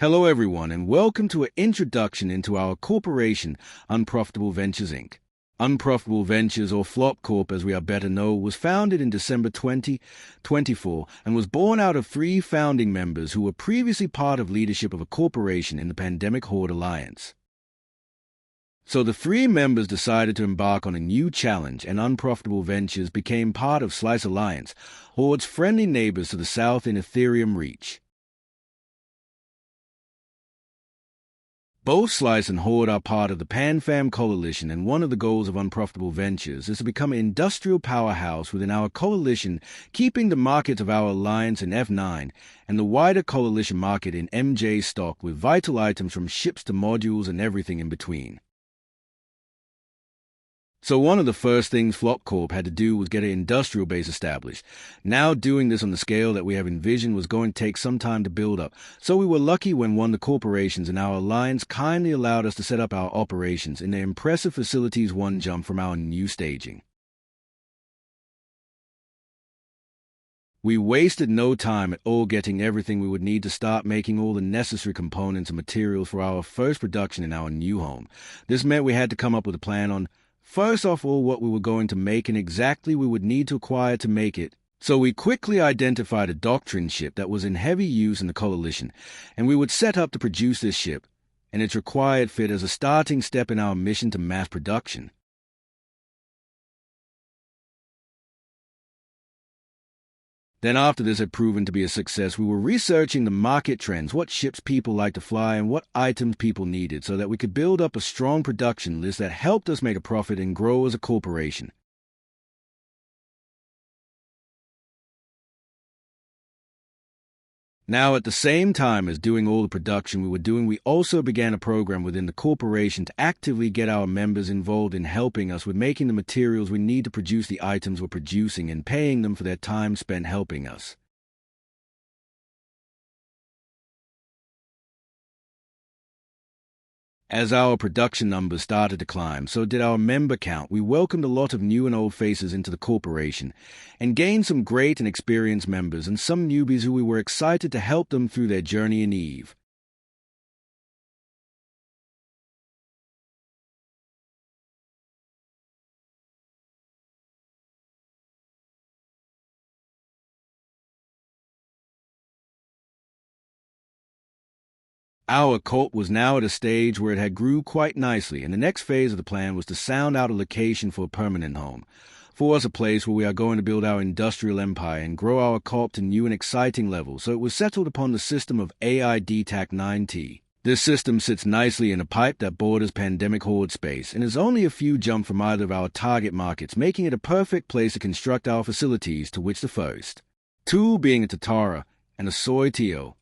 Hello everyone and welcome to an introduction into our corporation, Unprofitable Ventures Inc. Unprofitable Ventures, or Flop Corp as we are better known, was founded in December 2024 and was born out of 3 founding members who were previously part of leadership of a corporation in the Pandemic Horde Alliance. So the 3 members decided to embark on a new challenge, and Unprofitable Ventures became part of Slice Alliance, Horde's friendly neighbors to the south in Ethereum reach. Both Slice and Horde are part of the PanFam coalition, and one of the goals of Unprofitable Ventures is to become an industrial powerhouse within our coalition, keeping the markets of our alliance in F9 and the wider coalition market in MJ stock with vital items from ships to modules and everything in between. So one of the first things Flop Corp had to do was get an industrial base established. Now doing this on the scale that we have envisioned was going to take some time to build up, so we were lucky when one of the corporations in our alliance kindly allowed us to set up our operations in the impressive facilities one jump from our new staging. We wasted no time at all getting everything we would need to start making all the necessary components and materials for our first production in our new home. This meant we had to come up with a plan on first off all what we were going to make and exactly we would need to acquire to make it. So we quickly identified a doctrine ship that was in heavy use in the coalition, and we would set up to produce this ship and its required fit as a starting step in our mission to mass production. Then after this had proven to be a success, we were researching the market trends, what ships people like to fly, and what items people needed, so that we could build up a strong production list that helped us make a profit and grow as a corporation. Now, at the same time as doing all the production we were doing, we also began a program within the corporation to actively get our members involved in helping us with making the materials we need to produce the items we're producing and paying them for their time spent helping us. As our production numbers started to climb, so did our member count. We welcomed a lot of new and old faces into the corporation and gained some great and experienced members and some newbies who we were excited to help them through their journey in Eve. Our Corp was now at a stage where it had grew quite nicely, and the next phase of the plan was to sound out a location for a permanent home. For us, a place where we are going to build our industrial empire and grow our Corp to new and exciting levels, so it was settled upon the system of AI DTAC 9T. This system sits nicely in a pipe that borders Pandemic Horde space and is only a few jump from either of our target markets, making it a perfect place to construct our facilities, to which the first 2 being a Tatara and a Soy Tio.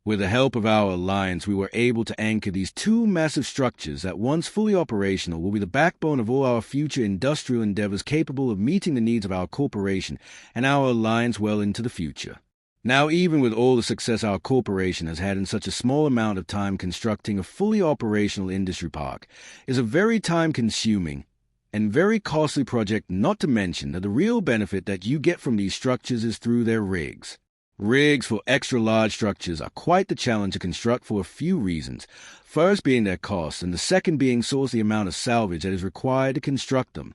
With the help of our alliance, we were able to anchor these 2 massive structures that, once fully operational, will be the backbone of all our future industrial endeavors capable of meeting the needs of our corporation and our alliance well into the future. Now, even with all the success our corporation has had in such a small amount of time, constructing a fully operational industry park is a very time-consuming and very costly project, not to mention that the real benefit that you get from these structures is through their rigs. Rigs for extra-large structures are quite the challenge to construct for a few reasons, first being their cost, and the second being the amount of salvage that is required to construct them.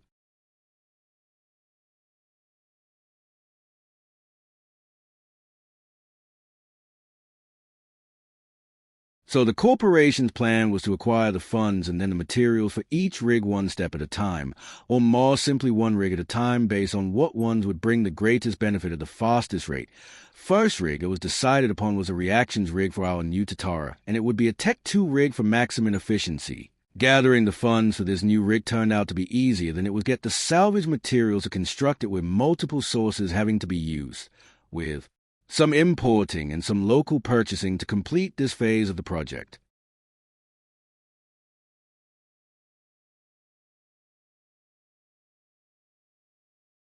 So the corporation's plan was to acquire the funds and then the materials for each rig one step at a time, or more simply one rig at a time based on what ones would bring the greatest benefit at the fastest rate. First rig it was decided upon was a reactions rig for our new Tatara, and it would be a Tech 2 rig for maximum efficiency. Gathering the funds for this new rig turned out to be easier than it was get the salvage materials to construct it, with multiple sources having to be used, with some importing and some local purchasing to complete this phase of the project.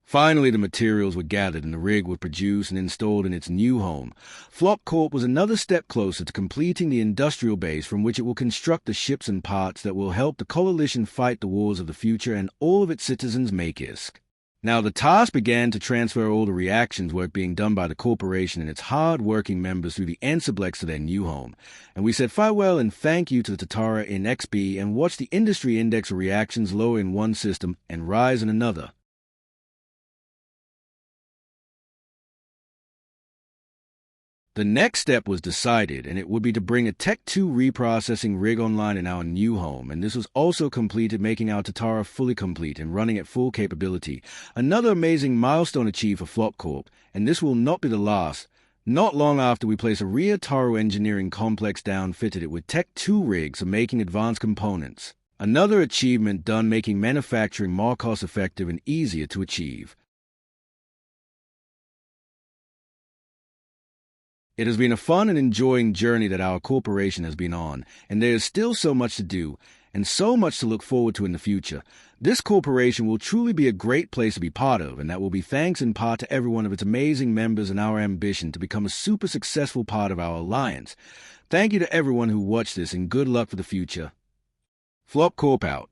Finally, the materials were gathered and the rig was produced and installed in its new home. Flop Corp was another step closer to completing the industrial base from which it will construct the ships and parts that will help the Coalition fight the wars of the future and all of its citizens make ISK. Now, the task began to transfer all the reactions work being done by the corporation and its hard-working members through the Ensiblex to their new home. And we said farewell and thank you to the Tatara in XB and watched the industry index of reactions lower in one system and rise in another. The next step was decided, and it would be to bring a Tech 2 reprocessing rig online in our new home, and this was also completed, making our Tatara fully complete and running at full capability. Another amazing milestone achieved for Flop Corp, and this will not be the last. Not long after we place a Ria Taro engineering complex down, fitted it with Tech 2 rigs for making advanced components. Another achievement done, making manufacturing more cost-effective and easier to achieve. It has been a fun and enjoying journey that our corporation has been on, and there is still so much to do, and so much to look forward to in the future. This corporation will truly be a great place to be part of, and that will be thanks in part to every one of its amazing members and our ambition to become a super successful part of our alliance. Thank you to everyone who watched this, and good luck for the future. Flop Corp out.